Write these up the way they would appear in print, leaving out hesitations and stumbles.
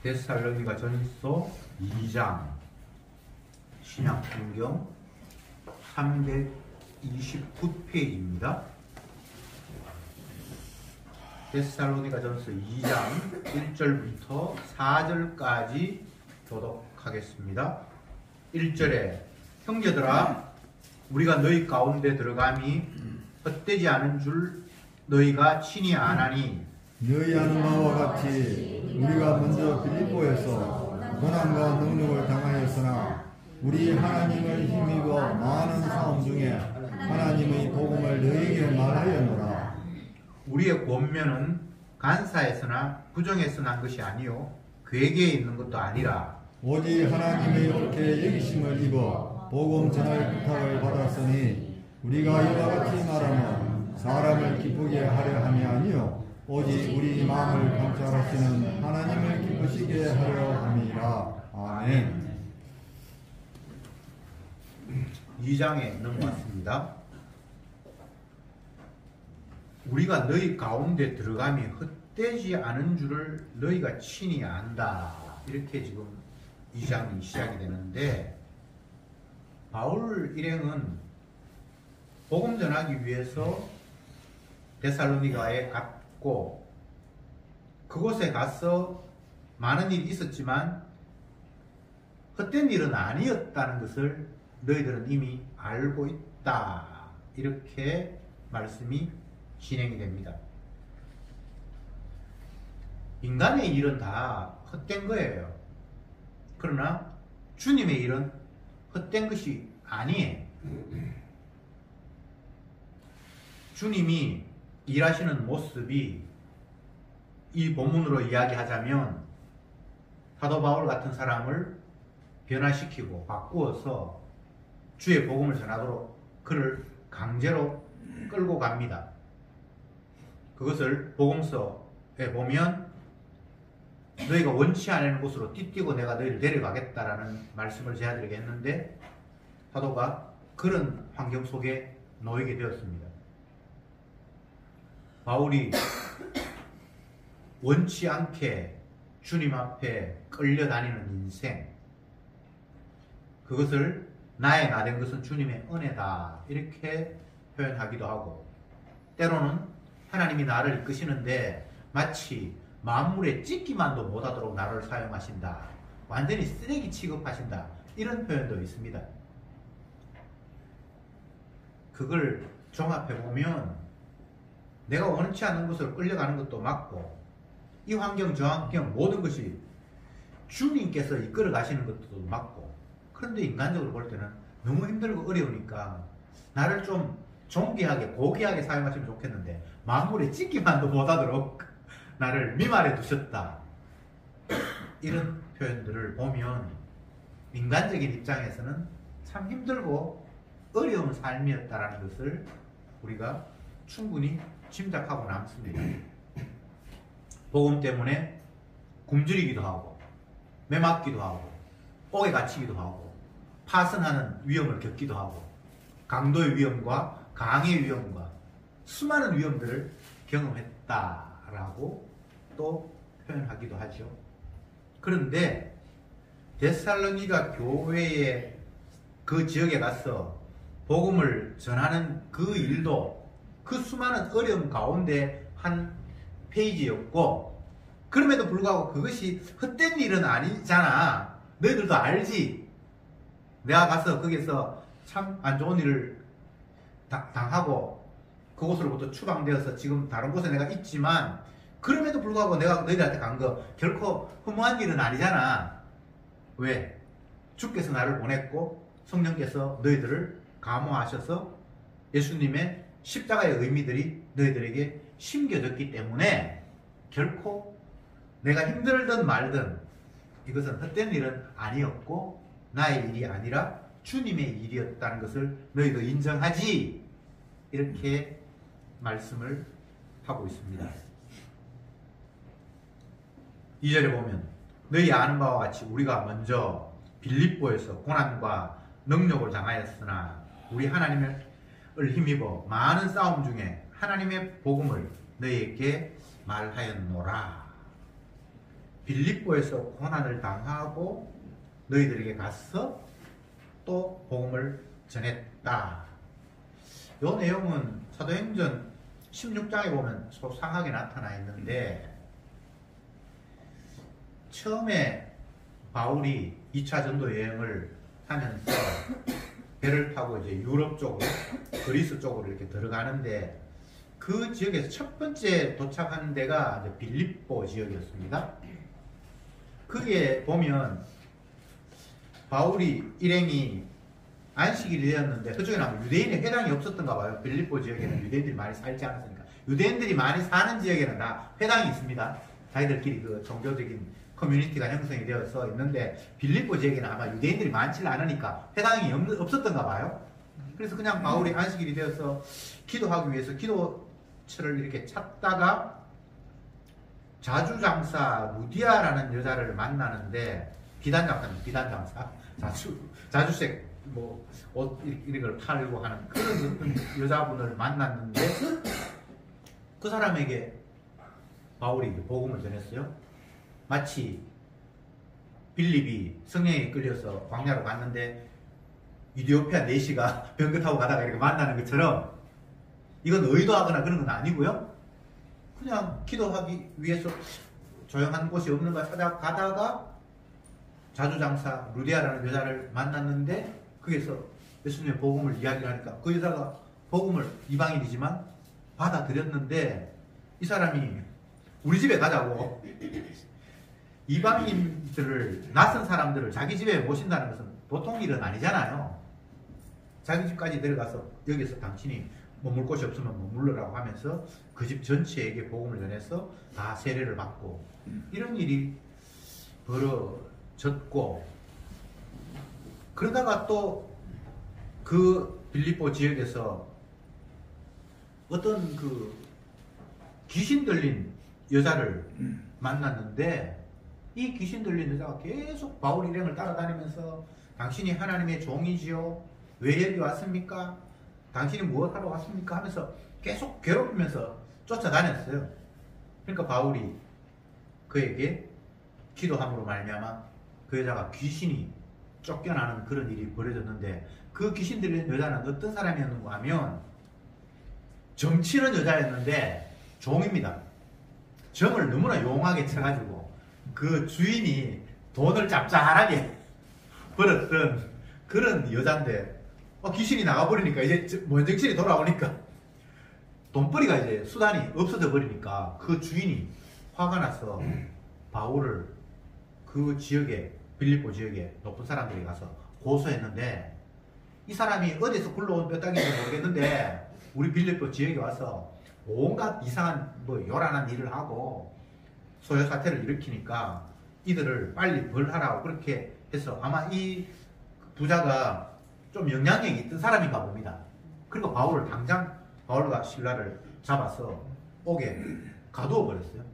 데살로니가 전서 2장 신약성경 329페이지입니다. 데살로니가 전서 2장 1절부터 4절까지 교독하겠습니다. 1절에 형제들아 우리가 너희 가운데 들어감이 헛되지 않은 줄 너희가 친히 아나니 너희 아는 바와 같이 우리가 먼저 빌립보에서 고난과 능력을 당하였으나 우리 하나님을 힘입어 많은 싸움 중에 하나님의 복음을 너희에게 말하였노라. 우리의 권면은 간사에서나 부정에서 난 것이 아니요 괴계에 있는 것도 아니라 오직 하나님의 옳게 여기심을 입어 복음 전할 부탁을 받았으니 우리가 이와 같이 말하면 사람을 기쁘게 하려 함이 아니요 오직 우리 마음을 감찰하시는 하나님을 기쁘시게 하려 함이라. 아멘. 2장에 넘어왔습니다. 우리가 너희 가운데 들어감이 헛되지 않은 줄을 너희가 친히 안다. 이렇게 지금 2장이 시작이 되는데 바울 일행은 복음 전하기 위해서 데살로니가에 갔고 그곳에 가서 많은 일이 있었지만 헛된 일은 아니었다는 것을 너희들은 이미 알고 있다. 이렇게 말씀이 진행이 됩니다. 인간의 일은 다 헛된 거예요. 그러나 주님의 일은 헛된 것이 아니에요. 주님이 일하시는 모습이 이 본문으로 이야기하자면 사도 바울 같은 사람을 변화시키고 바꾸어서 주의 복음을 전하도록 그를 강제로 끌고 갑니다. 그것을 복음서에 보면 너희가 원치 않는 곳으로 띠뛰고 내가 너희를 데려가겠다라는 말씀을 제자들에게 했는데 사도가 그런 환경 속에 놓이게 되었습니다. 바울이 원치 않게 주님 앞에 끌려다니는 인생, 그것을 나의 나 된 것은 주님의 은혜다 이렇게 표현하기도 하고, 때로는 하나님이 나를 이끄시는데 마치 만물에 찢기만도 못하도록 나를 사용하신다, 완전히 쓰레기 취급하신다, 이런 표현도 있습니다. 그걸 종합해보면 내가 원치 않는 것을 끌려가는 것도 맞고 이 환경 저 환경 모든 것이 주님께서 이끌어 가시는 것도 맞고, 그런데 인간적으로 볼 때는 너무 힘들고 어려우니까 나를 좀 존귀하게 고귀하게 사용하시면 좋겠는데 만물에 찢기만도 못하도록 나를 미말해 두셨다, 이런 표현들을 보면 인간적인 입장에서는 참 힘들고 어려운 삶이었다라는 것을 우리가 충분히 짐작하고 남습니다. 복음 때문에 굶주리기도 하고 매맞기도 하고 옥에 갇히기도 하고 파선하는 위험을 겪기도 하고 강도의 위험과 강의 위험과 수많은 위험들을 경험했다라고 또 표현하기도 하죠. 그런데 데살로니가 교회의 그 지역에 가서 복음을 전하는 그 일도 그 수많은 어려움 가운데 한 페이지였고, 그럼에도 불구하고 그것이 헛된 일은 아니잖아. 너희들도 알지. 내가 가서 거기서 참 안 좋은 일을 당하고 그곳으로부터 추방되어서 지금 다른 곳에 내가 있지만 그럼에도 불구하고 내가 너희들한테 간 거 결코 허무한 일은 아니잖아. 왜? 주께서 나를 보냈고 성령께서 너희들을 감화하셔서 예수님의 십자가의 의미들이 너희들에게 심겨졌기 때문에 결코 내가 힘들든 말든 이것은 헛된 일은 아니었고 나의 일이 아니라 주님의 일이었다는 것을 너희도 인정하지, 이렇게 말씀을 하고 있습니다. 2절에 보면 너희 아는 바와 같이 우리가 먼저 빌립보에서 고난과 능력을 당하였으나 우리 하나님을 힘입어 많은 싸움 중에 하나님의 복음을 너희에게 말하였노라. 빌립보에서 고난을 당하고 너희들에게 가서 또 복음을 전했다. 이 내용은 사도행전 16장에 보면 소상하게 나타나 있는데, 처음에 바울이 2차 전도 여행을 하면서 배를 타고 이제 유럽 쪽으로, 그리스 쪽으로 이렇게 들어가는데, 그 지역에서 첫 번째 도착한 데가 이제 빌립보 지역이었습니다. 그게 보면 바울이 일행이 안식일이 되었는데, 그쪽에는 아마 유대인의 회당이 없었던가 봐요. 빌립보 지역에는 유대인들이 많이 살지 않았으니까. 유대인들이 많이 사는 지역에는 다 회당이 있습니다. 자기들끼리 그 종교적인 커뮤니티가 형성이 되어서 있는데, 빌립보 지역에는 아마 유대인들이 많지 않으니까 회당이 없었던가 봐요. 그래서 그냥 바울이 안식일이 되어서 기도하기 위해서 기도처를 이렇게 찾다가 자주장사 루디아라는 여자를 만나는데, 비단장사, 자주색 뭐 옷 이런 걸 팔고 하는 그런 어떤 여자분을 만났는데, 그 사람에게 바울이 복음을 전했어요. 마치 빌립이 성령에 끌려서 광야로 갔는데 이디오피아 내시가 병거 타고 가다가 이렇게 만나는 것처럼, 이건 의도하거나 그런 건 아니고요. 그냥 기도하기 위해서 조용한 곳이 없는가 찾아가다가 자주장사 루디아라는 여자를 만났는데, 거기서 예수님의 복음을 이야기를 하니까 그 여자가 복음을, 이방인이지만 받아들였는데, 이 사람이 우리 집에 가자고, 이방인들을, 낯선 사람들을 자기 집에 모신다는 것은 보통 일은 아니잖아요. 자기 집까지 데려가서 여기서 당신이 머물 곳이 없으면 머물러라고 하면서 그 집 전체에게 복음을 전해서 다 세례를 받고, 이런 일이 벌어졌고, 그러다가 또 그 빌립보 지역에서 어떤 그 귀신 들린 여자를 만났는데, 이 귀신 들린 여자가 계속 바울 일행을 따라다니면서 당신이 하나님의 종이지요? 왜 여기 왔습니까? 당신이 무엇하러 왔습니까? 하면서 계속 괴롭히면서 쫓아다녔어요. 그러니까 바울이 그에게 기도함으로 말미암아 그 여자가 귀신이 쫓겨나는 그런 일이 벌어졌는데, 그 귀신 들린 여자는 어떤 사람이었는가 하면 정치는 여자였는데 종입니다. 정을 너무나 용하게 쳐가지고 그 주인이 돈을 짭짤하게 벌었던 그런 여잔데, 귀신이 나가버리니까 이제 원정신이 돌아오니까 돈벌이가 이제 수단이 없어져 버리니까 그 주인이 화가 나서 바울을 그 지역에, 빌립보 지역에 높은 사람들이 가서 고소했는데, 이 사람이 어디서 굴러온 뼈다귀인지 모르겠는데 우리 빌립보 지역에 와서 온갖 이상한 뭐 요란한 일을 하고 소요사태를 일으키니까 이들을 빨리 벌하라고 그렇게 해서, 아마 이 부자가 좀 영향력이 있던 사람인가 봅니다. 그리고 바울을 당장, 바울과 실라를 잡아서 옥에 가두어 버렸어요.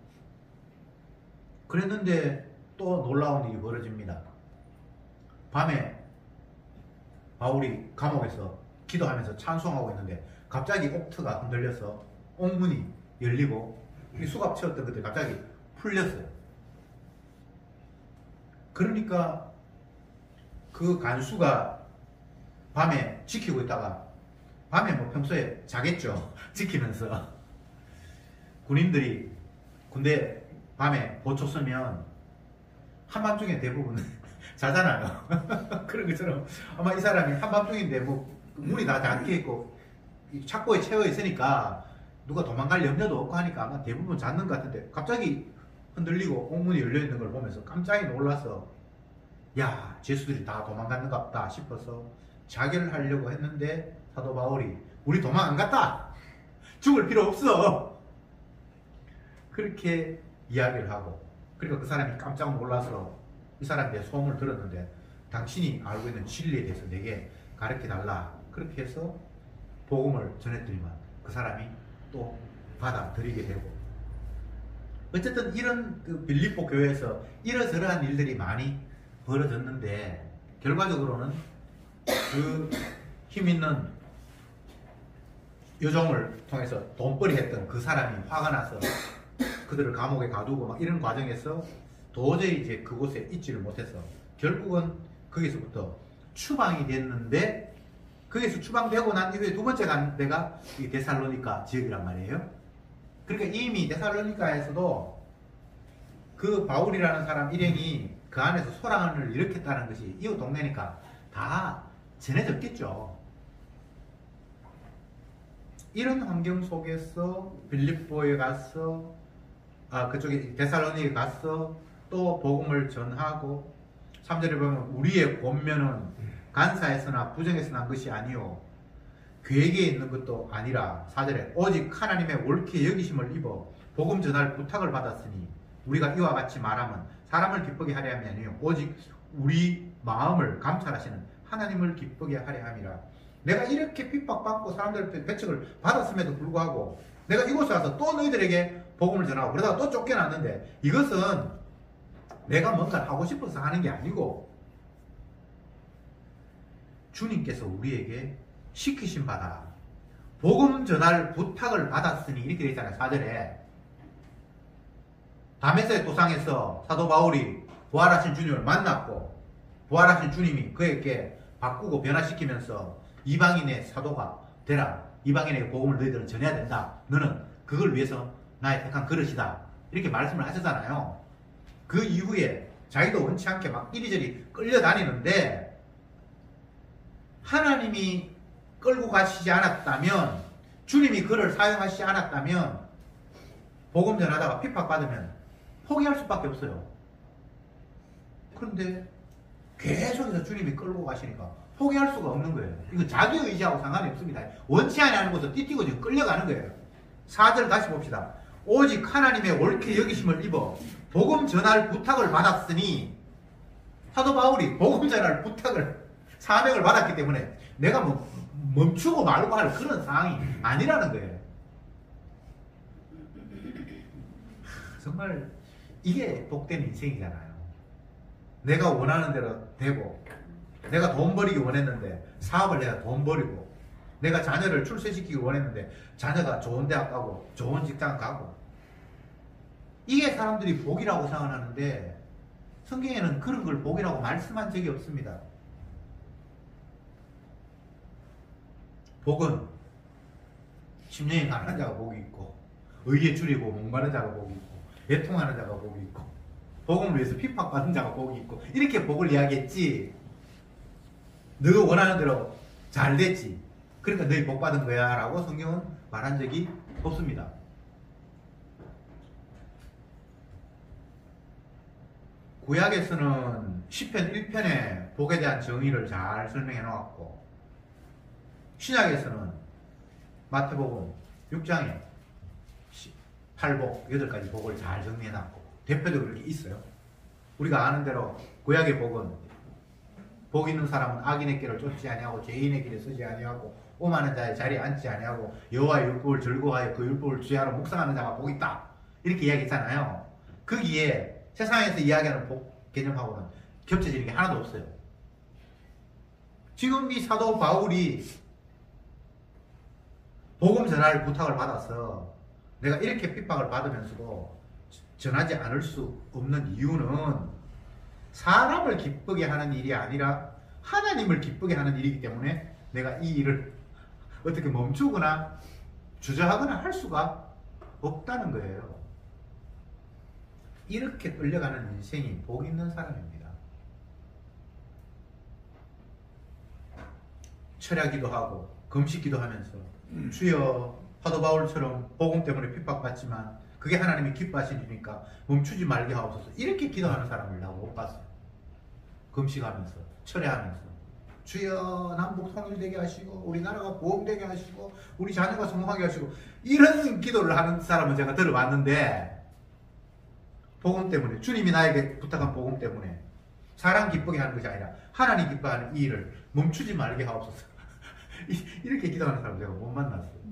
그랬는데 또 놀라운 일이 벌어집니다. 밤에 바울이 감옥에서 기도하면서 찬송하고 있는데 갑자기 옥트가 흔들려서 옥문이 열리고 이 수갑 채웠던 것들이 갑자기 풀렸어요. 그러니까 그 간수가 밤에 지키고 있다가, 밤에 뭐 평소에 자겠죠. 지키면서. 군인들이 군대 밤에 보초 서면 한밤중에 대부분 자잖아요. 그런 것처럼 아마 이 사람이 한밤중인데 뭐 문이 다 닫혀 있고 착고에 채워 있으니까 누가 도망갈 염려도 없고 하니까 아마 대부분 잤는 것 같은데, 갑자기 흔들리고 옥문이 열려 있는 걸 보면서 깜짝이 놀라서, 야, 죄수들이 다 도망갔는가 보다 싶어서 자결을 하려고 했는데, 사도 바울이 우리 도망 안 갔다, 죽을 필요 없어, 그렇게 이야기를 하고, 그리고 그 사람이 깜짝 놀라서 이 사람에 대해 소문을 들었는데, 당신이 알고 있는 진리에 대해서 내게 가르쳐달라, 그렇게 해서 복음을 전했더니만 그 사람이 또 받아들이게 되고, 어쨌든 이런 그 빌립보 교회에서 이러저러한 일들이 많이 벌어졌는데, 결과적으로는 그 힘있는 여종을 통해서 돈벌이 했던 그 사람이 화가 나서 그들을 감옥에 가두고 막 이런 과정에서 도저히 이제 그곳에 있지를 못해서 결국은 거기서부터 추방이 됐는데, 거기서 추방되고 난 이후에 두 번째 간 데가 이 데살로니가 지역이란 말이에요. 그러니까 이미 데살로니가에서도 그 바울이라는 사람 일행이 그 안에서 소란을 일으켰다는 것이 이웃 동네니까 다 전해졌겠죠. 이런 환경 속에서 빌립보에 가서 그쪽에 데살로니에 가서 또 복음을 전하고, 3절에 보면 우리의 권면은 간사에서나 부정에서 난 것이 아니요 계획에 있는 것도 아니라, 4절에 오직 하나님의 옳게 여기심을 입어 복음 전할 부탁을 받았으니 우리가 이와 같이 말하면 사람을 기쁘게 하려 함이 아니요 오직 우리 마음을 감찰하시는 하나님을 기쁘게 하려 함이라. 내가 이렇게 핍박받고 사람들 배척을 받았음에도 불구하고 내가 이곳에 와서 또 너희들에게 복음을 전하고 그러다가 또 쫓겨났는데, 이것은 내가 뭔가 하고 싶어서 하는 게 아니고 주님께서 우리에게 시키신 바다, 복음 전할 부탁을 받았으니, 이렇게 되어 있잖아요. 4절에 다메섹 도상에서 사도 바울이 부활하신 주님을 만났고, 부활하신 주님이 그에게 바꾸고 변화시키면서 이방인의 사도가 되라, 이방인에게 복음을 너희들은 전해야 된다, 너는 그걸 위해서 나의 택한 그릇이다, 이렇게 말씀을 하셨잖아요. 그 이후에 자기도 원치 않게 막 이리저리 끌려다니는데, 하나님이 끌고 가시지 않았다면, 주님이 그를 사용하시지 않았다면, 복음 전하다가 핍박받으면 포기할 수밖에 없어요. 그런데 계속해서 주님이 끌고 가시니까 포기할 수가 없는 거예요. 이거 자기 의지하고 상관이 없습니다. 원치 않는 곳에서 띠띠고 지금 끌려가는 거예요. 4절 다시 봅시다. 오직 하나님의 옳게 여기심을 입어 복음 전할 부탁을 받았으니, 사도 바울이 복음 전할 부탁을, 사명을 받았기 때문에 내가 뭐 멈추고 말고 할 그런 상황이 아니라는 거예요. 정말 이게 복된 인생이잖아요. 내가 원하는 대로 되고, 내가 돈 벌이기 원했는데 사업을 내가 돈 벌이고, 내가 자녀를 출세시키기 원했는데 자녀가 좋은 대학 가고 좋은 직장 가고, 이게 사람들이 복이라고 생각하는데 성경에는 그런 걸 복이라고 말씀한 적이 없습니다. 복은 심령이 가난한 자가 복이 있고, 의에 줄이고 목마른 자가 복이 있고, 애통하는 자가 복이 있고, 복음을 위해서 핍박받은 자가 복이 있고, 이렇게 복을 이야기했지, 너 원하는 대로 잘 됐지, 그러니까 너희 복 받은 거야 라고 성경은 말한 적이 없습니다. 구약에서는 시편 1편에 복에 대한 정의를 잘 설명해 놓았고, 신약에서는 마태복음 6장에 8복, 8가지 복을 잘 정리해 놨고, 대표적으로 이렇게 있어요. 우리가 아는 대로 구약의 복은, 복 있는 사람은 악인의 길을 쫓지 아니하고 죄인의 길에 서지 아니하고 오만한 자의 자리에 앉지 아니하고 여호와의 율법을 즐거워하여 그 율법을 주야로 묵상하는 자가 복이 있다, 이렇게 이야기했잖아요. 거기에 세상에서 이야기하는 복 개념하고는 겹쳐지는 게 하나도 없어요. 지금 이 사도 바울이 복음 전할 부탁을 받아서 내가 이렇게 핍박을 받으면서도 전하지 않을 수 없는 이유는 사람을 기쁘게 하는 일이 아니라 하나님을 기쁘게 하는 일이기 때문에 내가 이 일을 어떻게 멈추거나 주저하거나 할 수가 없다는 거예요. 이렇게 끌려가는 인생이 복 있는 사람입니다. 철야기도 하고 금식기도 하면서 주여, 사도 바울처럼 복음 때문에 핍박받지만 그게 하나님이 기뻐하시는 일이니까 멈추지 말게 하옵소서, 이렇게 기도하는 사람을 나 못 봤어요. 금식하면서 철야하면서 주여 남북 통일되게 하시고 우리나라가 보험되게 하시고 우리 자녀가 성공하게 하시고, 이런 기도를 하는 사람은 제가 들어봤는데, 복음 때문에, 주님이 나에게 부탁한 복음 때문에 사람 기쁘게 하는 것이 아니라 하나님 기뻐하는 이 일을 멈추지 말게 하옵소서 이렇게 기도하는 사람 제가 못 만났어요.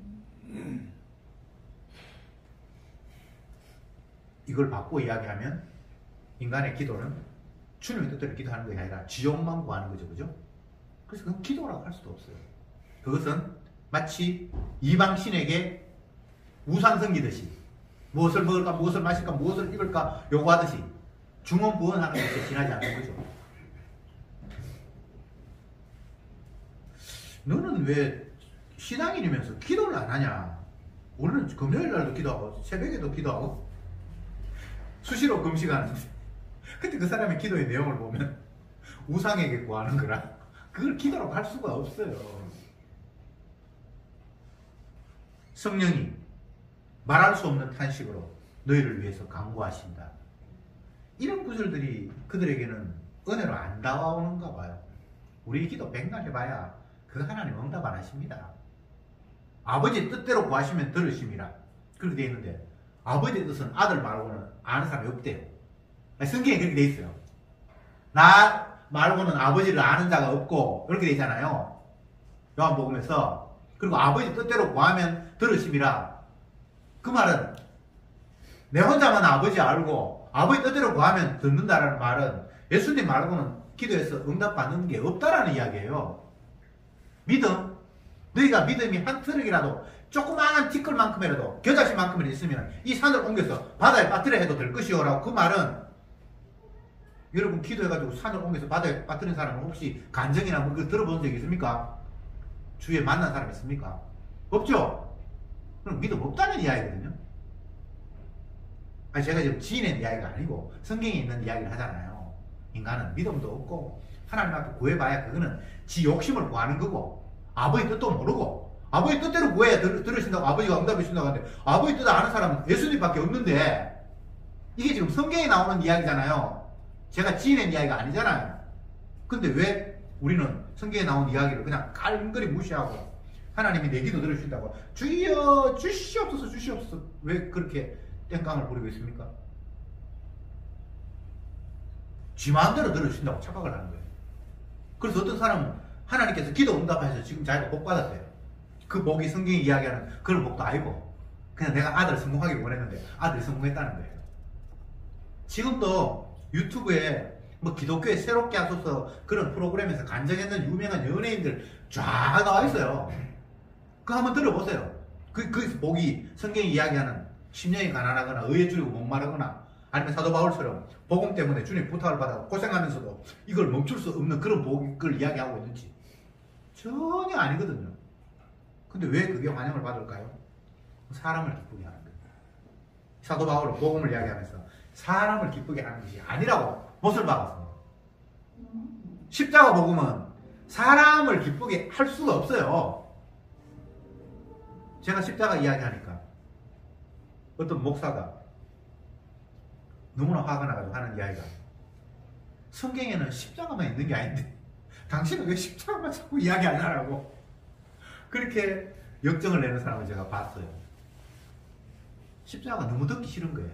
이걸 바꾸고 이야기하면 인간의 기도는 주님의 뜻대로 기도하는 것이 아니라 지옥만 구하는 거죠. 그죠? 그래서 그건 기도라고 할 수도 없어요. 그것은 마치 이방신에게 우상 섬기듯이 무엇을 먹을까, 무엇을 마실까, 무엇을 입을까 요구하듯이 중언부언하는 것에 지나지 않는 거죠. 너는 왜 신앙인이면서 기도를 안 하냐? 우리는 금요일 날도 기도하고 새벽에도 기도하고 수시로 금식하는데 근데 그 사람의 기도의 내용을 보면 우상에게 구하는 거라 그걸 기도라고 할 수가 없어요. 성령이 말할 수 없는 탄식으로 너희를 위해서 간구하신다. 이런 구절들이 그들에게는 은혜로 안 다가오는가 봐요. 우리 기도 백날 해봐야 그 하나님 응답 안 하십니다. 아버지 뜻대로 구하시면 들으심이라 그렇게 되어 있는데 아버지의 뜻은 아들 말고는 아는 사람이 없대요. 성경에 그렇게 되어 있어요. 나 말고는 아버지를 아는 자가 없고 이렇게 되어 있잖아요. 요한복음에서. 그리고 아버지 뜻대로 구하면 들으심이라. 그 말은 내 혼자만 아버지 알고 아버지 뜻대로 구하면 듣는다라는 말은 예수님 말고는 기도해서 응답받는 게 없다라는 이야기예요. 믿음, 너희가 믿음이 한 트럭이라도 조그마한 티끌만큼이라도 겨자씨만큼이라도 있으면 이 산을 옮겨서 바다에 빠뜨려 해도 될 것이요 라고. 그 말은 여러분 기도해가지고 산을 옮겨서 바다에 빠뜨린 사람은 혹시 간증이나 뭐 그거 들어본 적 있습니까? 주위에 만난 사람 있습니까? 없죠? 그럼 믿음 없다는 이야기거든요. 아니 제가 지금 지인의 이야기가 아니고 성경에 있는 이야기를 하잖아요. 인간은 믿음도 없고 하나님 앞에 구해봐야 그거는 지 욕심을 구하는 거고 아버지 뜻도 모르고 아버지 뜻대로 구해야 들으신다고 아버지가 응답해 주신다고 하는데 아버지 뜻을 아는 사람은 예수님밖에 없는데 이게 지금 성경에 나오는 이야기잖아요. 제가 지인의 이야기가 아니잖아요. 근데 왜 우리는 성경에 나온 이야기를 그냥 깔끔히 무시하고 하나님이 내 기도 들으신다고 주여 주시옵소서 주시옵소서 왜 그렇게 땡깡을 부리고 있습니까? 지 마음대로 들으신다고 착각을 하는 거예요. 그래서 어떤 사람은 하나님께서 기도 응답하셔서 지금 자기가 복 받았대요. 그 복이 성경이 이야기하는 그런 복도 아니고 그냥 내가 아들 성공하기를 원했는데 아들이 성공했다는 거예요. 지금도 유튜브에 뭐 기독교에 새롭게 하소서 그런 프로그램에서 간증했는 유명한 연예인들 쫙 나와 있어요. 그거 한번 들어보세요. 그 복이 성경이 이야기하는 심령이 가난하거나 의에 줄이고 목마르거나 아니면 사도 바울처럼 복음 때문에 주님 부탁을 받아 고생하면서도 이걸 멈출 수 없는 그런 복을 이야기하고 있는지 전혀 아니거든요. 근데 왜 그게 환영을 받을까요? 사람을 기쁘게 하는 거예요. 사도 바울은 복음을 이야기하면서 사람을 기쁘게 하는 것이 아니라고 못을 박았어요. 십자가 복음은 사람을 기쁘게 할 수가 없어요. 제가 십자가 이야기하니까 어떤 목사가 너무나 화가 나가지고 하는 이야기가 성경에는 십자가만 있는 게 아닌데 당신은 왜 십자가만 자꾸 이야기하냐라고 그렇게 역정을 내는 사람을 제가 봤어요. 십자가가 너무 듣기 싫은 거예요.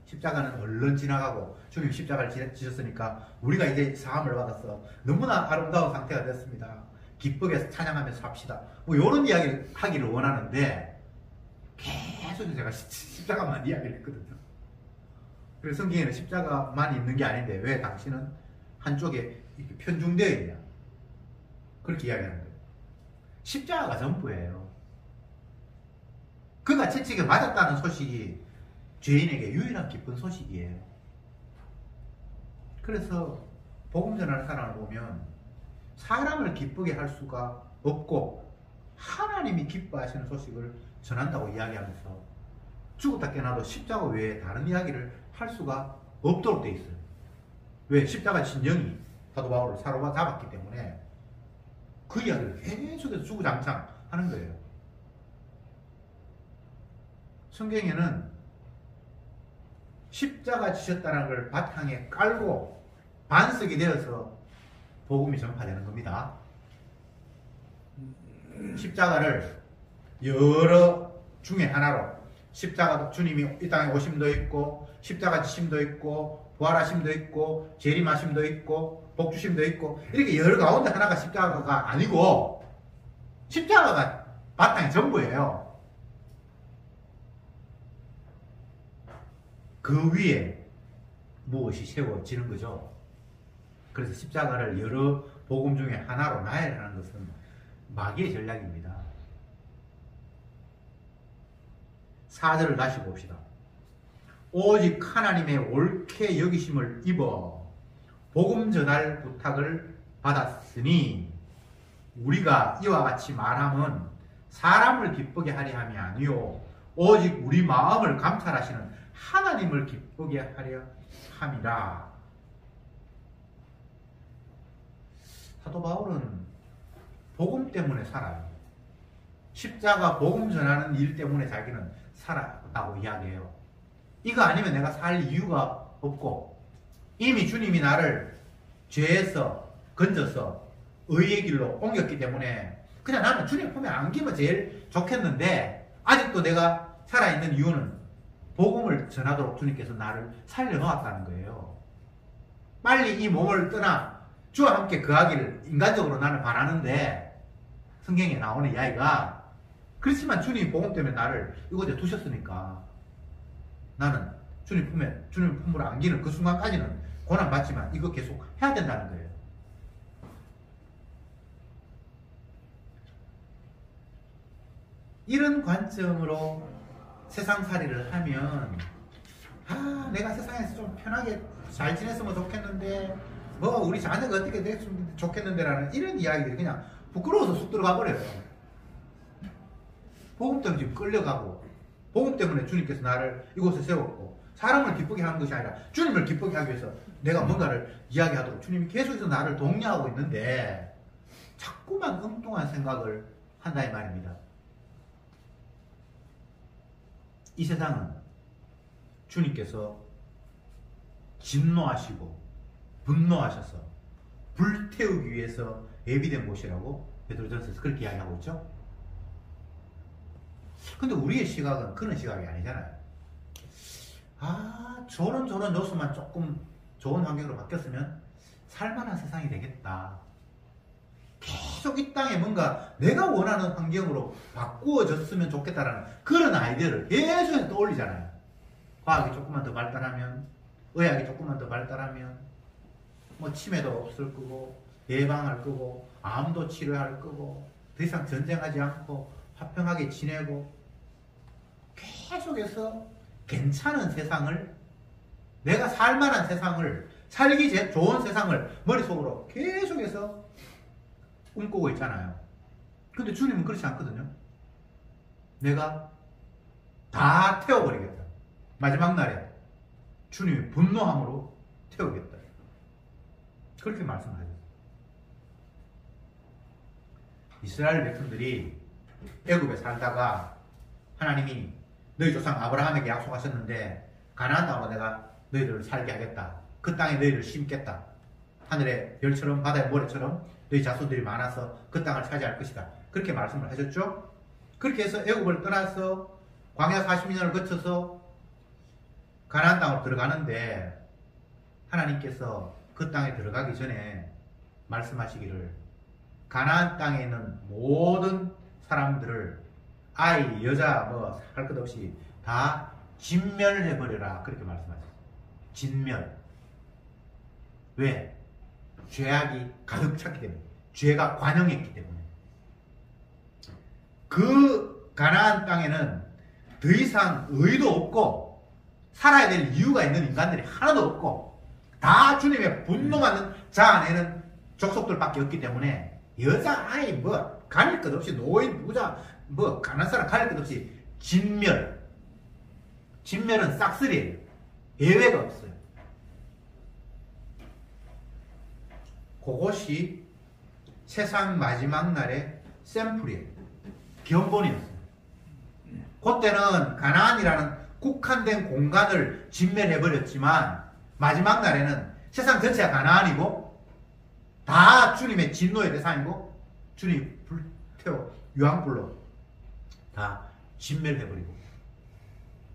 십자가는 얼른 지나가고 주님 십자가를 지셨으니까 우리가 이제 사함을 받았어. 너무나 아름다운 상태가 됐습니다. 기쁘게 찬양하면서 삽시다. 뭐 이런 이야기를 하기를 원하는데 계속 제가 십자가만 이야기를 했거든요. 그래서 성경에는 십자가만 있는 게 아닌데 왜 당신은 한쪽에 이렇게 편중되어 있냐. 그렇게 이야기하는 거예요. 십자가가 전부예요. 그가 채찍에 맞았다는 소식이 죄인에게 유일한 기쁜 소식이에요. 그래서 복음 전하는 사람을 보면 사람을 기쁘게 할 수가 없고 하나님이 기뻐하시는 소식을 전한다고 이야기하면서 죽었다 깨나도 십자가 외에 다른 이야기를 할 수가 없도록 돼 있어요. 왜? 십자가 진영이 사도 바울을 사로잡았기 때문에 그 이야기를 계속해서 주구장창 하는 거예요. 성경에는 십자가 지셨다는 걸 바탕에 깔고 반석이 되어서 복음이 전파되는 겁니다. 십자가를 여러 중에 하나로 십자가 주님이 이 땅에 오심도 있고 십자가 지심도 있고 부활하심도 있고 재림하심도 있고 복주심도 있고 이렇게 여러 가운데 하나가 십자가가 아니고 십자가가 바탕이 전부예요. 그 위에 무엇이 세워지는 거죠. 그래서 십자가를 여러 복음 중에 하나로 나열하는 것은 마귀의 전략입니다. 4절을 다시 봅시다. 오직 하나님의 옳게 여기심을 입어 복음 전할 부탁을 받았으니 우리가 이와 같이 말함은 사람을 기쁘게 하려 함이 아니요 오직 우리 마음을 감찰하시는 하나님을 기쁘게 하려 함이라. 사도 바울은 복음 때문에 살아요. 십자가 복음 전하는 일 때문에 자기는 살았다고 이야기해요. 이거 아니면 내가 살 이유가 없고 이미 주님이 나를 죄에서 건져서 의의 길로 옮겼기 때문에 그냥 나는 주님 품에 안기면 제일 좋겠는데 아직도 내가 살아있는 이유는 복음을 전하도록 주님께서 나를 살려놓았다는 거예요. 빨리 이 몸을 떠나 주와 함께 거하기를 인간적으로 나는 바라는데 성경에 나오는 이야기가 그렇지만 주님이 복음 때문에 나를 이곳에 두셨으니까 나는 주님 품으로 안기는 그 순간까지는 고난받지만 이거 계속 해야 된다는 거예요. 이런 관점으로 세상살이를 하면 내가 세상에서 좀 편하게 잘 지냈으면 좋겠는데 우리 자녀가 어떻게 됐으면 좋겠는데 라는 이런 이야기들이 그냥 부끄러워서 쑥 들어가 버려요. 복음 때문에 지금 끌려가고 복음 때문에 주님께서 나를 이곳에 세웠고 사람을 기쁘게 하는 것이 아니라 주님을 기쁘게 하기 위해서 내가 뭔가를 이야기하도록 주님이 계속해서 나를 독려하고 있는데 자꾸만 엉뚱한 생각을 한다 이 말입니다. 이 세상은 주님께서 진노하시고 분노하셔서 불태우기 위해서 예비된 곳이라고 베드로전서에서 그렇게 이야기하고 있죠. 근데 우리의 시각은 그런 시각이 아니잖아요. 저런 요소만 조금 좋은 환경으로 바뀌었으면 살만한 세상이 되겠다. 계속 이 땅에 뭔가 내가 원하는 환경으로 바꾸어졌으면 좋겠다라는 그런 아이디어를 계속 떠올리잖아요. 과학이 조금만 더 발달하면, 의학이 조금만 더 발달하면, 치매도 없을 거고, 예방할 거고, 암도 치료할 거고, 더 이상 전쟁하지 않고 화평하게 지내고, 계속해서 괜찮은 세상을, 내가 살만한 세상을, 살기 좋은 세상을 머릿속으로 계속해서 꿈꾸고 있잖아요. 근데 주님은 그렇지 않거든요. 내가 다 태워버리겠다. 마지막 날에 주님이 분노함으로 태우겠다. 그렇게 말씀하셨어요. 이스라엘 백성들이 애굽에 살다가 하나님이 너희 조상 아브라함에게 약속하셨는데 가나안 땅으로 내가 너희들을 살게 하겠다. 그 땅에 너희를 심겠다. 하늘의 별처럼 바다의 모래처럼 너희 자손들이 많아서 그 땅을 차지할 것이다. 그렇게 말씀을 하셨죠. 그렇게 해서 애굽을 떠나서 광야 40년을 거쳐서 가나안 땅으로 들어가는데 하나님께서 그 땅에 들어가기 전에 말씀하시기를 가나안 땅에 있는 모든 사람들을 아이, 여자 할 것 없이 다 진멸해버려라. 그렇게 말씀하셨어요. 진멸. 왜? 죄악이 가득 찼기 때문에. 죄가 관영했기 때문에. 그 가나안 땅에는 더 이상 의도 없고 살아야 될 이유가 있는 인간들이 하나도 없고 다 주님의 분노받는 자 안에는 족속들밖에 없기 때문에 여자, 아이, 가릴 것 없이 노인, 부자, 가난한 사람 가릴 것 없이 진멸. 진멸은 싹쓸이에요. 예외가 없어요. 그것이 세상 마지막 날의 샘플이에요. 견본이었어요. 그때는 가나안이라는 국한된 공간을 진멸해버렸지만 마지막 날에는 세상 전체가 가나안이고 다 주님의 진노의 대상이고 주님이 불태워 유황불로 다 진멸해버리고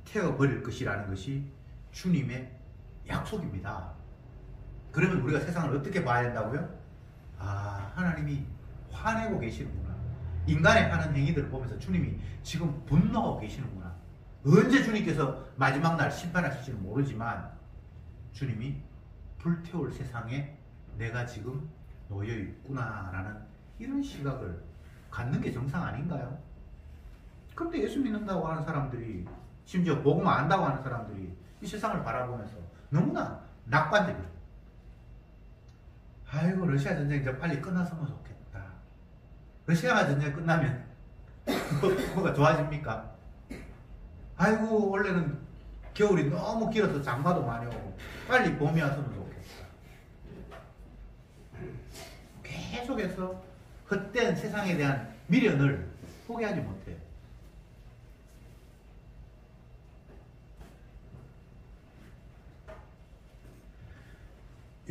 태워버릴 것이라는 것이 주님의 약속입니다. 그러면 우리가 세상을 어떻게 봐야 된다고요? 하나님이 화내고 계시는구나. 인간의 하는 행위들을 보면서 주님이 지금 분노하고 계시는구나. 언제 주님께서 마지막 날 심판하실지는 모르지만 주님이 불태울 세상에 내가 지금 놓여 있구나라는 이런 시각을 갖는 게 정상 아닌가요? 그런데 예수 믿는다고 하는 사람들이 심지어 복음 안다고 하는 사람들이 이 세상을 바라보면서 너무나 낙관적이에요. 아이고, 러시아 전쟁이 좀 빨리 끝났으면 좋겠다. 러시아 전쟁 끝나면 뭐가 좋아집니까? 아이고, 원래는 겨울이 너무 길어서 장마도 많이 오고 빨리 봄이 왔으면 좋겠다. 계속해서 헛된 세상에 대한 미련을 포기하지 못해요.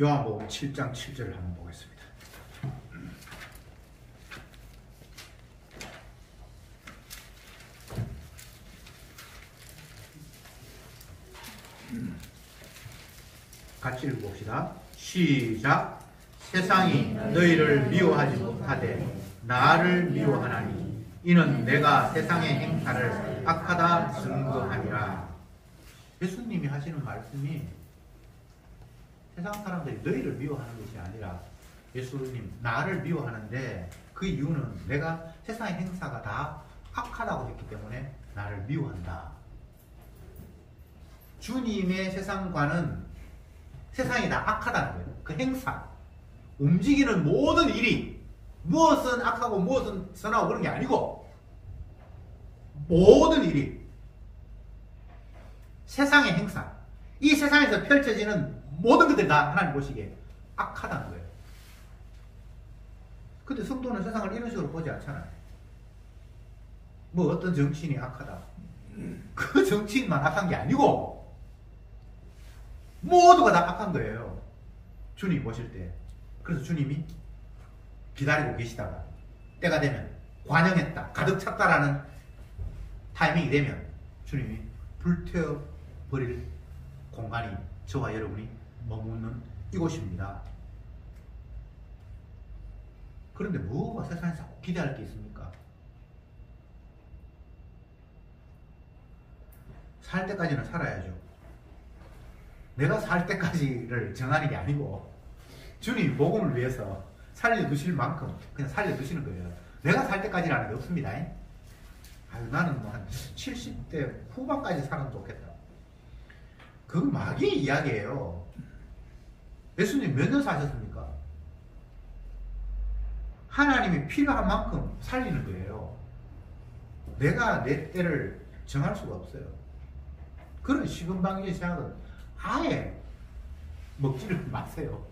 요한복음 7장 7절을 한번 보겠습니다. 같이 읽어봅시다. 시작. 세상이 너희를 미워하지 못하되 나를 미워하나니 이는 내가 세상의 행사를 악하다 증거함이라. 예수님이 하시는 말씀이 세상 사람들이 너희를 미워하는 것이 아니라 예수님 나를 미워하는데 그 이유는 내가 세상의 행사가 다 악하다고 했기 때문에 나를 미워한다. 주님의 세상과는 세상이 다 악하다는 거예요. 그 행사, 움직이는 모든 일이 무엇은 악하고 무엇은 선하고 그런 게 아니고 모든 일이 세상의 행사, 이 세상에서 펼쳐지는 모든 것들이 다 하나님 보시기에 악하다는 거예요. 근데 성도는 세상을 이런 식으로 보지 않잖아요. 뭐 어떤 정치인이 악하다. 그 정치인만 악한 게 아니고 모두가 다 악한 거예요. 주님 보실 때. 그래서 주님이 기다리고 계시다가 때가 되면 관영했다, 가득 찼다라는 타이밍이 되면 주님이 불태워버릴 공간이 저와 여러분이 머무는 이곳입니다. 그런데 뭐가 세상에서 기대할 게 있습니까? 살 때까지는 살아야죠. 내가 살 때까지를 정하는 게 아니고 주님이 복음을 위해서 살려두실 만큼 그냥 살려두시는 거예요. 내가 살 때까지라는 게 없습니다. 아유, 나는 뭐 한 70대 후반까지 살아도 좋겠다. 그건 마귀의 이야기예요. 예수님 몇 년 사셨습니까? 하나님이 필요한 만큼 살리는 거예요. 내가 내 때를 정할 수가 없어요. 그런 시금방의 생각은 아예 먹지를 마세요.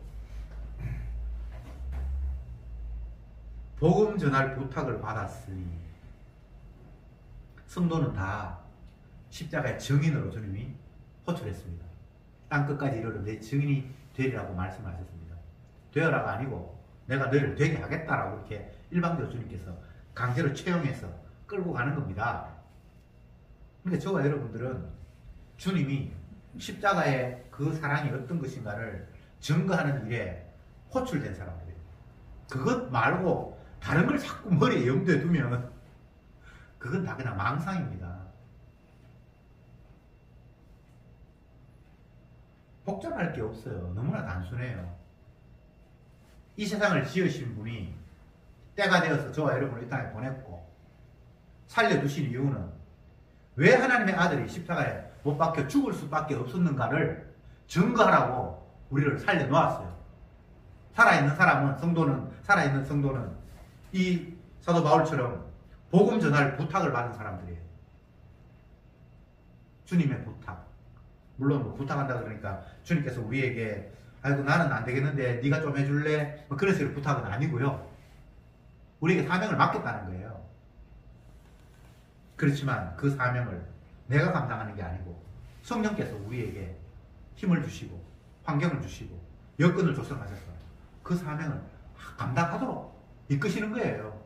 복음 전할 부탁을 받았으니 성도는 다 십자가의 증인으로 주님이 호출했습니다. 땅끝까지 이르러 내 증인이 되리라고 말씀하셨습니다. 되어라가 아니고 내가 너를 되게 하겠다라고 이렇게 일방적으로 주님께서 강제로 채용해서 끌고 가는 겁니다. 그러니까 저와 여러분들은 주님이 십자가의 그 사랑이 어떤 것인가를 증거하는 일에 호출된 사람들이에요. 그것 말고 다른 걸 자꾸 머리에 염두에 두면 그건 다 그냥 망상입니다. 복잡할 게 없어요. 너무나 단순해요. 이 세상을 지으신 분이 때가 되어서 저와 여러분을 이 땅에 보냈고 살려두신 이유는 왜 하나님의 아들이 십자가에 못 박혀 죽을 수밖에 없었는가를 증거하라고 우리를 살려놓았어요. 살아있는 성도는 이 사도 바울처럼 복음 전할 부탁을 받은 사람들이에요. 주님의 부탁. 물론 뭐 부탁한다 그러니까 주님께서 우리에게 아이고 나는 안 되겠는데 네가 좀 해줄래? 뭐 그런 식으로 부탁은 아니고요. 우리에게 사명을 맡겼다는 거예요. 그렇지만 그 사명을 내가 감당하는 게 아니고 성령께서 우리에게 힘을 주시고 환경을 주시고 여건을 조성하셔서 그 사명을 감당하도록 이끄시는 거예요.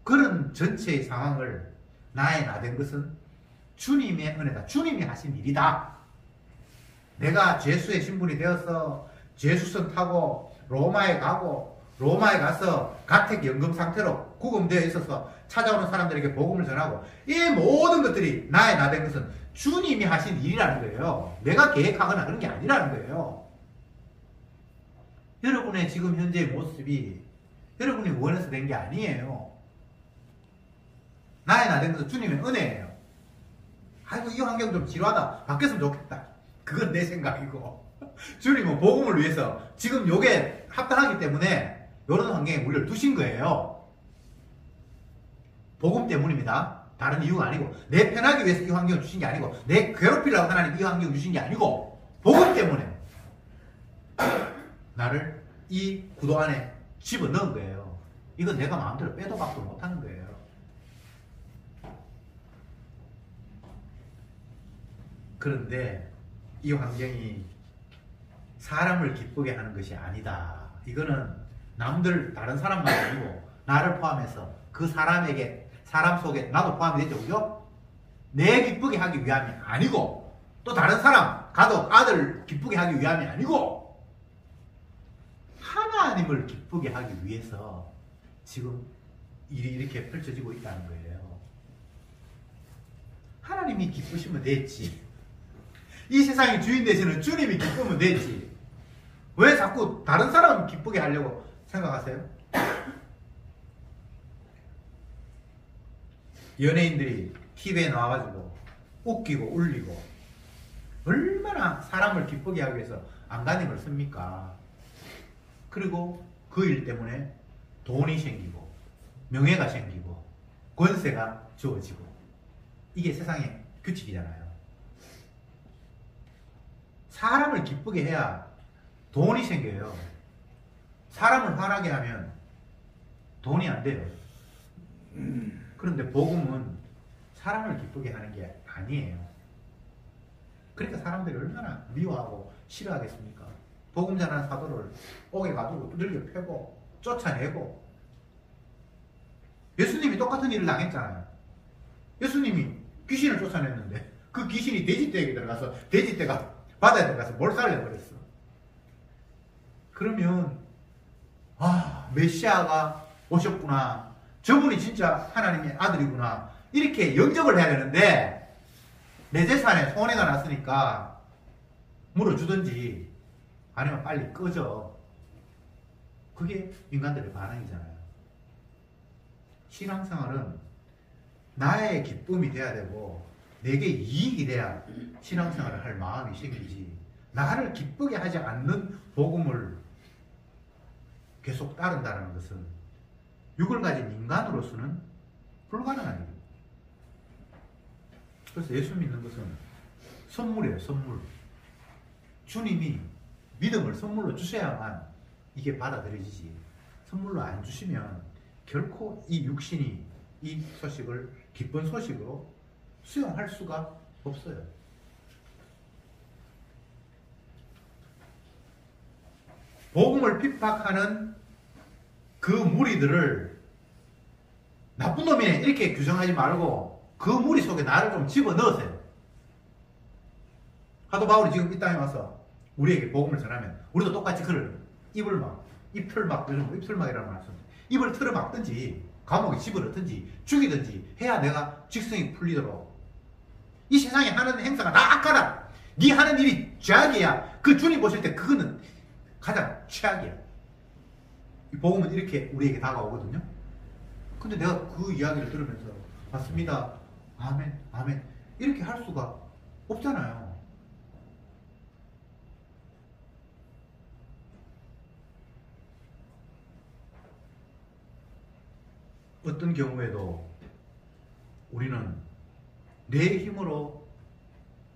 그런 전체의 상황을 나의 나된 것은 주님의 은혜다. 주님이 하신 일이다. 내가 죄수의 신분이 되어서 죄수선 타고 로마에 가고 로마에 가서 가택연금 상태로 구금되어 있어서 찾아오는 사람들에게 복음을 전하고 이 모든 것들이 나의 나된 것은 주님이 하신 일이라는 거예요. 내가 계획하거나 그런 게 아니라는 거예요. 여러분의 지금 현재의 모습이 여러분이 원해서 된 게 아니에요. 나의 나된 것은 주님의 은혜예요. 아이고 이 환경 좀 지루하다. 바뀌었으면 좋겠다. 그건 내 생각이고 주님은 복음을 위해서 지금 요게 합당하기 때문에 이런 환경에 우리를 두신 거예요. 복음 때문입니다. 다른 이유가 아니고 내 편하기 위해서 이 환경을 주신 게 아니고 내 괴롭히려고 하나님 이 환경을 주신 게 아니고 복음 때문에 나를 이 구도 안에 집어넣은 거예요. 이건 내가 마음대로 빼도 박도 못하는 거예요. 그런데 이 환경이 사람을 기쁘게 하는 것이 아니다. 이거는 남들 다른 사람만 아니고 나를 포함해서 그 사람 속에 나도 포함이 되죠. 그죠? 내 기쁘게 하기 위함이 아니고 또 다른 사람, 가족, 아들 기쁘게 하기 위함이 아니고 하나님을 기쁘게 하기 위해서 지금 일이 이렇게 펼쳐지고 있다는 거예요. 하나님이 기쁘시면 됐지. 이 세상의 주인 되시는 주님이 기쁘면 됐지. 왜 자꾸 다른 사람 기쁘게 하려고 생각하세요? 연예인들이 TV에 나와가지고 웃기고 울리고 얼마나 사람을 기쁘게 하기 위해서 안간힘을 씁니까? 그리고 그 일 때문에 돈이 생기고 명예가 생기고 권세가 주어지고 이게 세상의 규칙이잖아요. 사람을 기쁘게 해야 돈이 생겨요. 사람을 화나게 하면 돈이 안 돼요. 그런데 복음은 사람을 기쁘게 하는 게 아니에요. 그러니까 사람들이 얼마나 미워하고 싫어하겠습니까? 복음 전하는 사도를 옥에 가두고 두들겨 패고 쫓아내고 예수님이 똑같은 일을 당했잖아요. 예수님이 귀신을 쫓아냈는데 그 귀신이 돼지떼에게 들어가서 돼지떼가 바다에 들어가서 몰살을 해버렸어. 그러면 메시아가 오셨구나. 저분이 진짜 하나님의 아들이구나. 이렇게 영접을 해야 되는데 내 재산에 손해가 났으니까 물어주든지 아니면 빨리 꺼져. 그게 인간들의 반응이잖아요. 신앙생활은 나의 기쁨이 돼야 되고 내게 이익이 돼야 신앙생활을 할 마음이 생기지. 나를 기쁘게 하지 않는 복음을 계속 따른다는 것은 육을 가진 인간으로서는 불가능한 일입니다. 그래서 예수 믿는 것은 선물이에요. 선물. 주님이 믿음을 선물로 주셔야만 이게 받아들여지지. 선물로 안 주시면 결코 이 육신이 이 소식을 기쁜 소식으로 수용할 수가 없어요. 복음을 핍박하는 그 무리들을 나쁜 놈이네 이렇게 규정하지 말고 그 무리 속에 나를 좀 집어넣으세요. 사도 바울이 지금 이 땅에 와서 우리에게 복음을 전하면 우리도 똑같이 그를 입을 막 입틀막 요즘 입틀막이라는 말 쓰는데 입을 틀어 막든지 감옥에 집어넣든지 죽이든지 해야 내가 직성이 풀리도록. 이 세상에 하는 행사가 다 악하다. 네 하는 일이 죄악이야. 그 주님 보실 때 그거는 가장 최악이야. 이 복음은 이렇게 우리에게 다가오거든요. 근데 내가 그 이야기를 들으면서 맞습니다. 아멘, 아멘 이렇게 할 수가 없잖아요. 어떤 경우에도 우리는 내 힘으로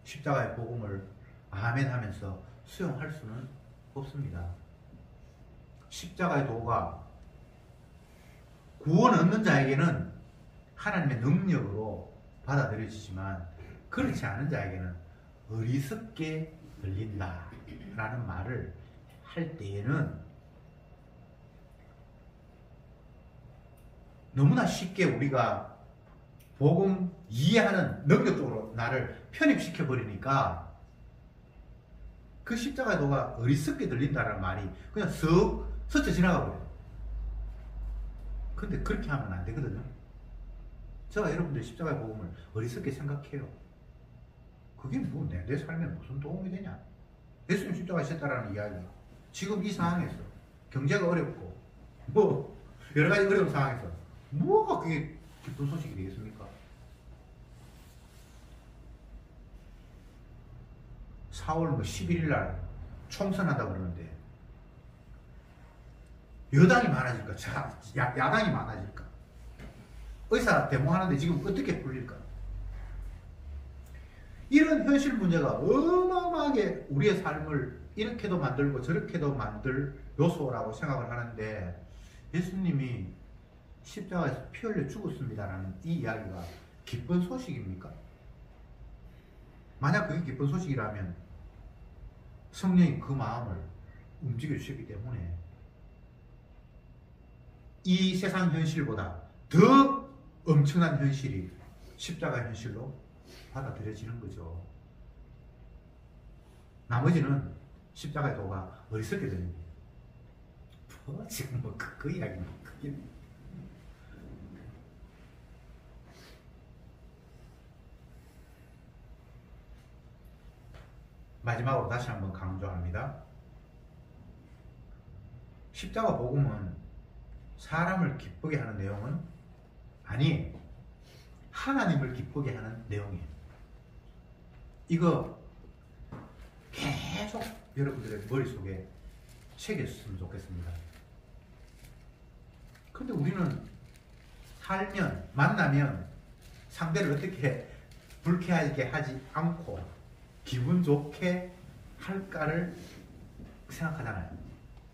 십자가의 복음을 아멘 하면서 수용할 수는 없습니다. 십자가의 도가 구원 얻는 자에게는 하나님의 능력으로 받아들여지지만 그렇지 않은 자에게는 어리석게 들린다 라는 말을 할 때에는 너무나 쉽게 우리가 복음 이해하는 능력적으로 나를 편입시켜 버리니까 그 십자가의 도가 어리석게 들린다는 말이 그냥 쓱 스쳐 지나가 버려요. 근데 그렇게 하면 안 되거든요. 제가 여러분들 십자가의 복음을 어리석게 생각해요. 그게 뭐 내 삶에 무슨 도움이 되냐? 예수님 십자가에 셨다라는 이야기. 지금 이 상황에서 경제가 어렵고 뭐 여러 가지 어려운 상황에서 뭐가 그게 기쁜 소식이 되겠습니까? 4월 뭐 11일 날 총선한다 그러는데 여당이 많아질까? 야당이 많아질까? 의사 데모하는데 지금 어떻게 풀릴까? 이런 현실 문제가 어마어마하게 우리의 삶을 이렇게도 만들고 저렇게도 만들 요소라고 생각을 하는데 예수님이 십자가에서 피 흘려 죽었습니다라는 이 이야기가 기쁜 소식입니까? 만약 그게 기쁜 소식이라면 성령이 그 마음을 움직여 주셨기 때문에 이 세상 현실보다 더 엄청난 현실이 십자가 현실로 받아들여지는 거죠. 나머지는 십자가의 도가 어리석게 됩니다. 지금 뭐 그 이야기는 그게 마지막으로 다시 한번 강조합니다. 십자가 복음은 사람을 기쁘게 하는 내용은 아니에요. 하나님을 기쁘게 하는 내용이에요. 이거 계속 여러분들의 머릿속에 새겼으면 좋겠습니다. 근데 우리는 살면, 만나면 상대를 어떻게 불쾌하게 하지 않고 기분 좋게 할까를 생각하잖아요.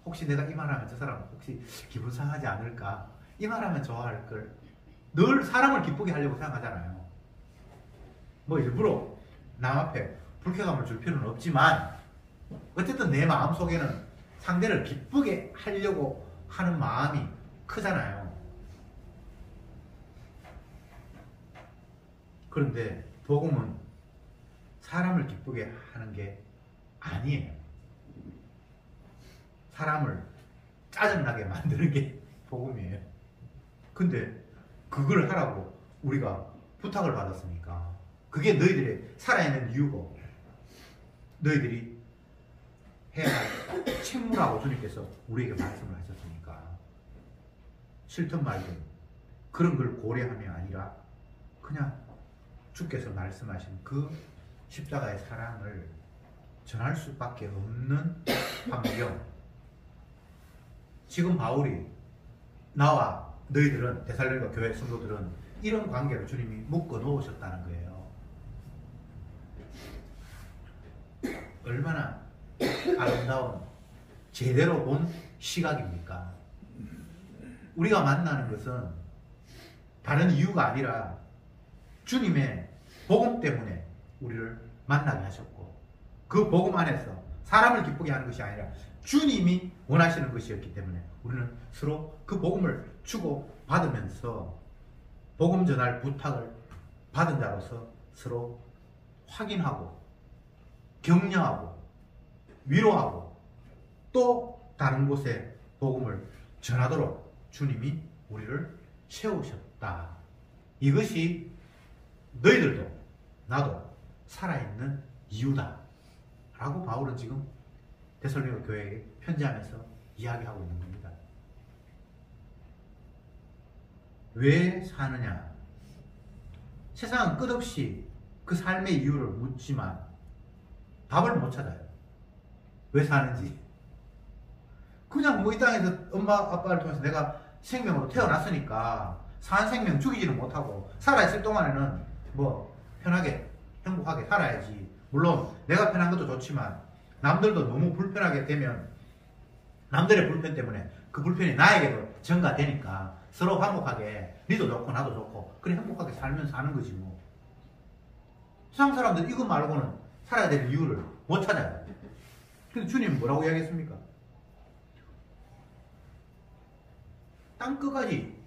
혹시 내가 이 말하면 저 사람 혹시 기분 상하지 않을까? 이 말하면 좋아할 걸. 늘 사람을 기쁘게 하려고 생각하잖아요. 뭐 일부러 남 앞에 불쾌감을 줄 필요는 없지만 어쨌든 내 마음속에는 상대를 기쁘게 하려고 하는 마음이 크잖아요. 그런데 복음은 사람을 기쁘게 하는 게 아니에요. 사람을 짜증나게 만드는 게 복음이에요. 근데 그걸 하라고 우리가 부탁을 받았으니까 그게 너희들의 살아있는 이유고 너희들이 해야 할 책무라고 주님께서 우리에게 말씀을 하셨으니까 싫든 말든 그런 걸 고려함이 아니라 그냥 주께서 말씀하신 그 십자가의 사랑을 전할 수밖에 없는 환경. 지금 바울이 나와 너희들은 데살로니가 교회 성도들은 이런 관계를 주님이 묶어 놓으셨다는 거예요. 얼마나 아름다운 제대로 본 시각입니까? 우리가 만나는 것은 다른 이유가 아니라 주님의 복음 때문에 우리를 만나게 하셨고 그 복음 안에서 사람을 기쁘게 하는 것이 아니라 주님이 원하시는 것이었기 때문에 우리는 서로 그 복음을 주고 받으면서 복음 전할 부탁을 받은 자로서 서로 확인하고 격려하고 위로하고 또 다른 곳에 복음을 전하도록 주님이 우리를 세우셨다. 이것이 너희들도 나도 살아있는 이유다 라고 바울은 지금 데살로니가 교회에 편지하면서 이야기하고 있는 겁니다. 왜 사느냐? 세상은 끝없이 그 삶의 이유를 묻지만 답을 못 찾아요. 왜 사는지. 그냥 뭐 이 땅에서 엄마 아빠를 통해서 내가 생명으로 태어났으니까 산 생명 죽이지는 못하고 살아있을 동안에는 뭐 편하게 행복하게 살아야지. 물론 내가 편한 것도 좋지만 남들도 너무 불편하게 되면 남들의 불편 때문에 그 불편이 나에게도 전가되니까 서로 화목하게 니도 좋고 나도 좋고 그래 행복하게 살면서 사는 거지 뭐. 세상 사람들은 이거 말고는 살아야 될 이유를 못 찾아요. 근데 주님 뭐라고 이야기했습니까? 땅끝까지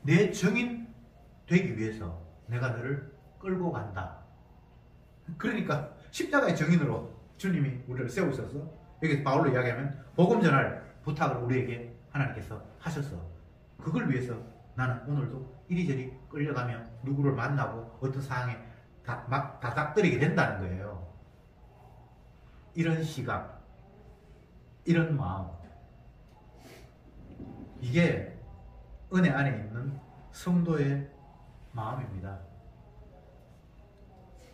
내 증인 되기 위해서 내가 너를 끌고 간다. 그러니까 십자가의 증인으로 주님이 우리를 세우셔서 여기 바울로 이야기하면 복음 전할 부탁을 우리에게 하나님께서 하셔서 그걸 위해서 나는 오늘도 이리저리 끌려가며 누구를 만나고 어떤 상황에 다닥들이게 된다는 거예요. 이런 시각, 이런 마음, 이게 은혜 안에 있는 성도의 마음입니다.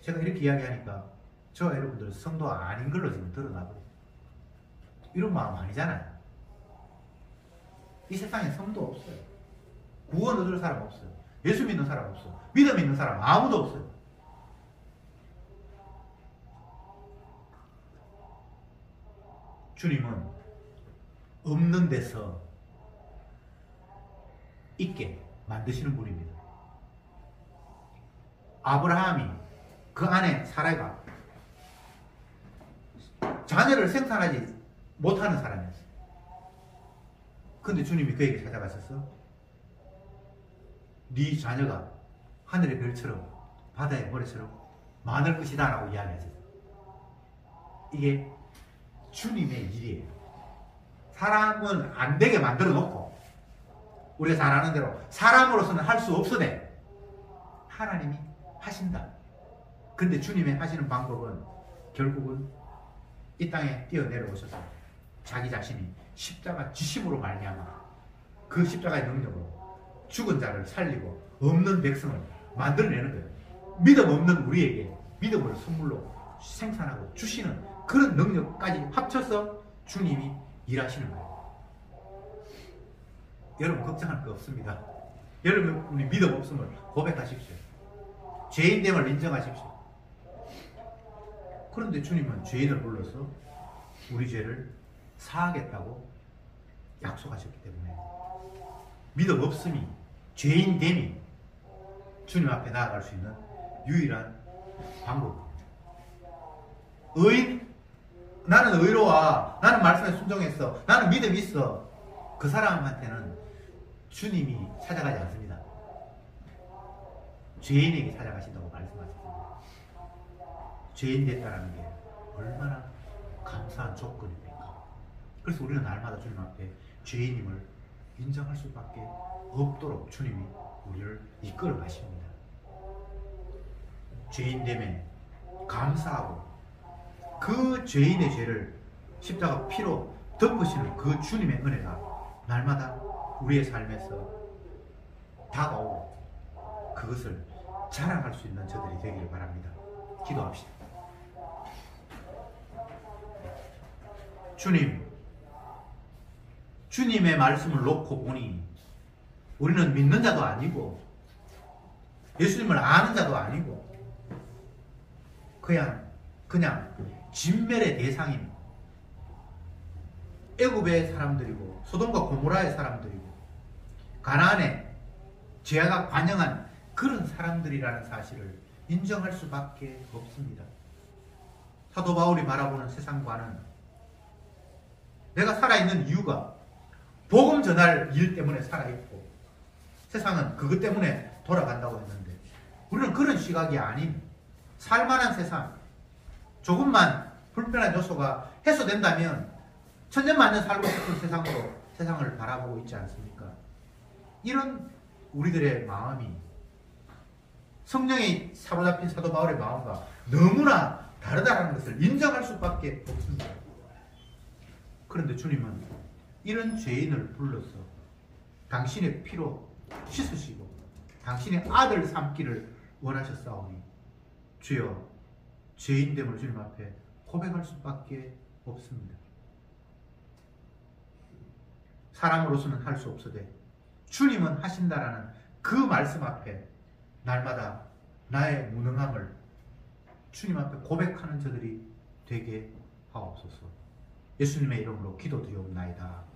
제가 이렇게 이야기하니까 저와 여러분들 성도 아닌 걸로 지금 드러나고 이런 마음 아니잖아요. 이 세상에 성도 없어요. 구원 얻을 사람 없어요. 예수 믿는 사람 없어요. 믿음 있는 사람 아무도 없어요. 주님은 없는 데서 있게 만드시는 분입니다. 아브라함이 그 안에 사라가 자녀를 생산하지 못하는 사람이었어요. 근데 주님이 그에게 찾아가셔서 네 자녀가 하늘의 별처럼 바다의 모래처럼 많을 것이다 라고 이야기하셨어요. 이게 주님의 일이에요. 사람은 안 되게 만들어 놓고 우리가 잘 아는 대로 사람으로서는 할 수 없으되 하나님이 하신다. 근데 주님의 하시는 방법은 결국은 이 땅에 뛰어내려오셔서 자기 자신이 십자가 지심으로 말미암아 그 십자가의 능력으로 죽은 자를 살리고 없는 백성을 만들어내는 거예요. 믿음 없는 우리에게 믿음을 선물로 생산하고 주시는 그런 능력까지 합쳐서 주님이 일하시는 거예요. 여러분 걱정할 거 없습니다. 여러분이 믿음 없음을 고백하십시오. 죄인됨을 인정하십시오. 그런데 주님은 죄인을 불러서 우리 죄를 사하겠다고 약속하셨기 때문에 믿음 없음이 죄인됨이 주님 앞에 나아갈 수 있는 유일한 방법입니다. 나는 의로와 나는 말씀에 순종했어, 나는 믿음이 있어, 그 사람한테는 주님이 찾아가지 않습니다. 죄인에게 찾아가신다고 말씀하셨습니다. 죄인 됐다는 게 얼마나 감사한 조건입니까? 그래서 우리는 날마다 주님 앞에 죄인임을 인정할 수밖에 없도록 주님이 우리를 이끌어 가십니다. 죄인됨에 감사하고 그 죄인의 죄를 십자가 피로 덮으시는 그 주님의 은혜가 날마다 우리의 삶에서 다가오고 그것을 자랑할 수 있는 저들이 되기를 바랍니다. 기도합시다. 주님의 말씀을 놓고 보니 우리는 믿는 자도 아니고 예수님을 아는 자도 아니고 그냥 진멸의 대상인 애굽의 사람들이고 소돔과 고모라의 사람들이고 가나안의 죄가 관영한 그런 사람들이라는 사실을 인정할 수밖에 없습니다. 사도 바울이 바라보는 세상과는 내가 살아있는 이유가 복음 전할 일 때문에 살아있고 세상은 그것 때문에 돌아간다고 했는데 우리는 그런 시각이 아닌 살만한 세상, 조금만 불편한 요소가 해소된다면 천년만년 살고 싶은 세상으로 세상을 바라보고 있지 않습니까? 이런 우리들의 마음이 성령에 사로잡힌 사도 바울의 마음과 너무나 다르다는 것을 인정할 수밖에 없습니다. 그런데 주님은 이런 죄인을 불러서 당신의 피로 씻으시고 당신의 아들 삼기를 원하셨사오니 주여 죄인됨을 주님 앞에 고백할 수밖에 없습니다. 사람으로서는 할 수 없으되 주님은 하신다라는 그 말씀 앞에 날마다 나의 무능함을 주님 앞에 고백하는 저들이 되게 하옵소서. 예수님의 이름으로 기도드리옵나이다.